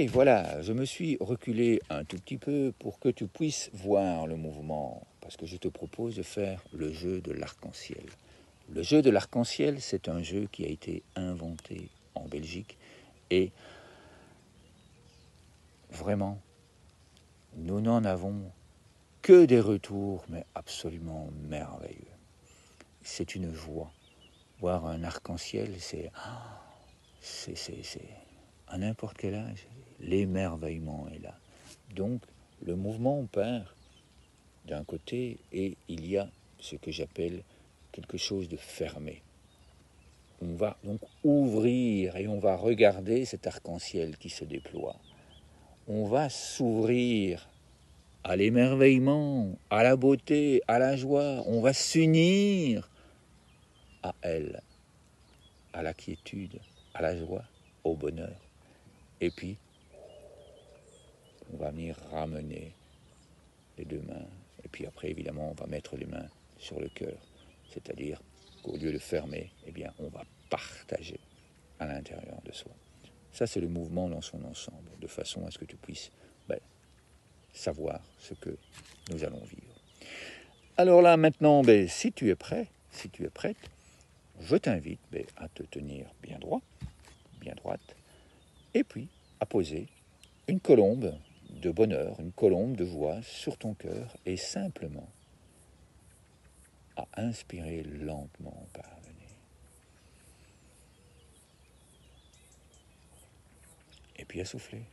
voilà, je me suis reculé un tout petit peu pour que tu puisses voir le mouvement, parce que je te propose de faire le jeu de l'arc-en-ciel. Le jeu de l'arc-en-ciel, c'est un jeu qui a été inventé en Belgique et vraiment, nous n'en avons que des retours, mais absolument merveilleux. C'est une joie. Voir un arc-en-ciel, c'est à n'importe quel âge, l'émerveillement est là. Donc, le mouvement opère d'un côté et il y a ce que j'appelle quelque chose de fermé. On va donc ouvrir et on va regarder cet arc-en-ciel qui se déploie. On va s'ouvrir à l'émerveillement, à la beauté, à la joie. On va s'unir à elle, à la quiétude, à la joie, au bonheur. Et puis, on va venir ramener les deux mains. Et puis après, évidemment, on va mettre les mains sur le cœur. C'est-à-dire qu'au lieu de fermer, eh bien, on va partager à l'intérieur de soi. Ça, c'est le mouvement dans son ensemble, de façon à ce que tu puisses savoir ce que nous allons vivre. Alors là, maintenant, si tu es prêt, si tu es prête, je t'invite à te tenir bien droit, bien droite, et puis à poser une colombe de bonheur, une colombe de joie sur ton cœur, et simplement à inspirer lentement par le nez. Et puis à souffler.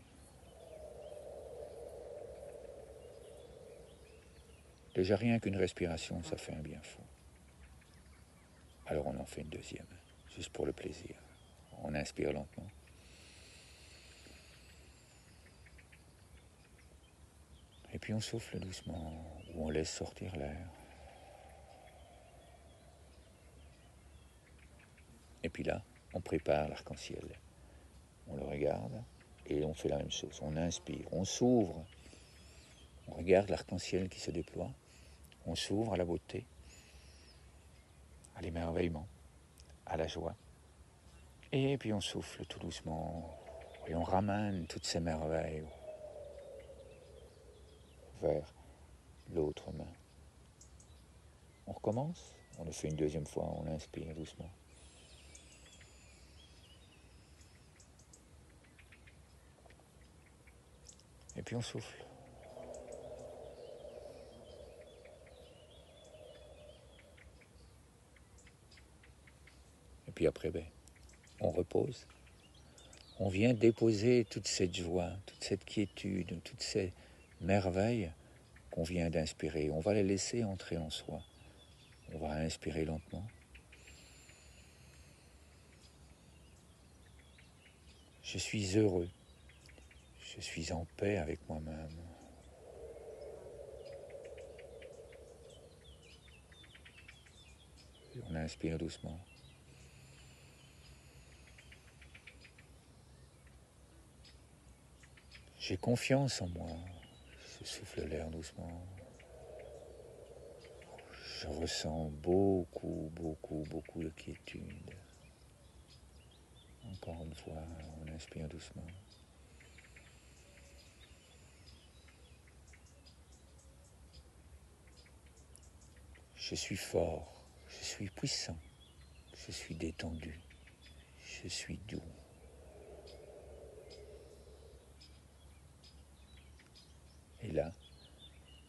Déjà rien qu'une respiration, ça fait un bien fou. Alors on en fait une deuxième, juste pour le plaisir. On inspire lentement. Et puis on souffle doucement, ou on laisse sortir l'air. Et puis là, on prépare l'arc-en-ciel. On le regarde et on fait la même chose. On inspire, on s'ouvre. On regarde l'arc-en-ciel qui se déploie. On s'ouvre à la beauté, à l'émerveillement, à la joie. Et puis on souffle tout doucement et on ramène toutes ces merveilles vers l'autre main. On recommence, on le fait une deuxième fois, on inspire doucement. Et puis on souffle. Et puis après, on repose. On vient déposer toute cette joie, toute cette quiétude, toutes ces merveilles qu'on vient d'inspirer. On va les laisser entrer en soi. On va inspirer lentement. Je suis heureux. Je suis en paix avec moi-même. Et on inspire doucement. J'ai confiance en moi. Je souffle l'air doucement. Je ressens beaucoup de quiétude. Encore une fois, on inspire doucement. Je suis fort, je suis puissant, je suis détendu, je suis doux. Et là,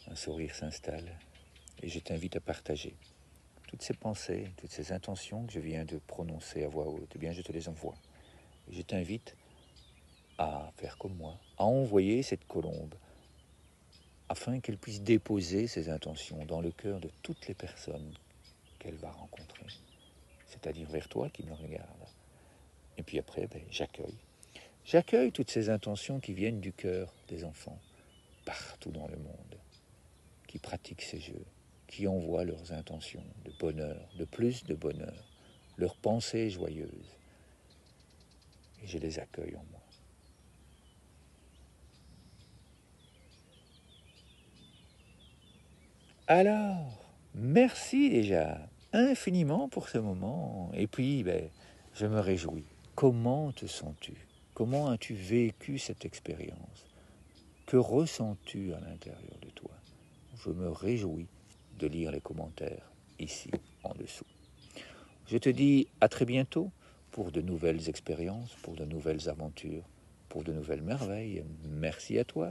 un sourire s'installe et je t'invite à partager toutes ces pensées, toutes ces intentions que je viens de prononcer à voix haute. Eh bien, je te les envoie. Et je t'invite à faire comme moi, à envoyer cette colombe afin qu'elle puisse déposer ses intentions dans le cœur de toutes les personnes qu'elle va rencontrer, c'est-à-dire vers toi qui me regarde. Et puis après, j'accueille. J'accueille toutes ces intentions qui viennent du cœur des enfants, partout dans le monde, qui pratiquent ces jeux, qui envoient leurs intentions de bonheur, de plus de bonheur, leurs pensées joyeuses. Et je les accueille en moi. Alors, merci déjà infiniment pour ce moment. Et puis, je me réjouis. Comment te sens-tu ? Comment as-tu vécu cette expérience? Que ressens-tu à l'intérieur de toi? Je me réjouis de lire les commentaires ici en dessous. Je te dis à très bientôt pour de nouvelles expériences, pour de nouvelles aventures, pour de nouvelles merveilles. Merci à toi.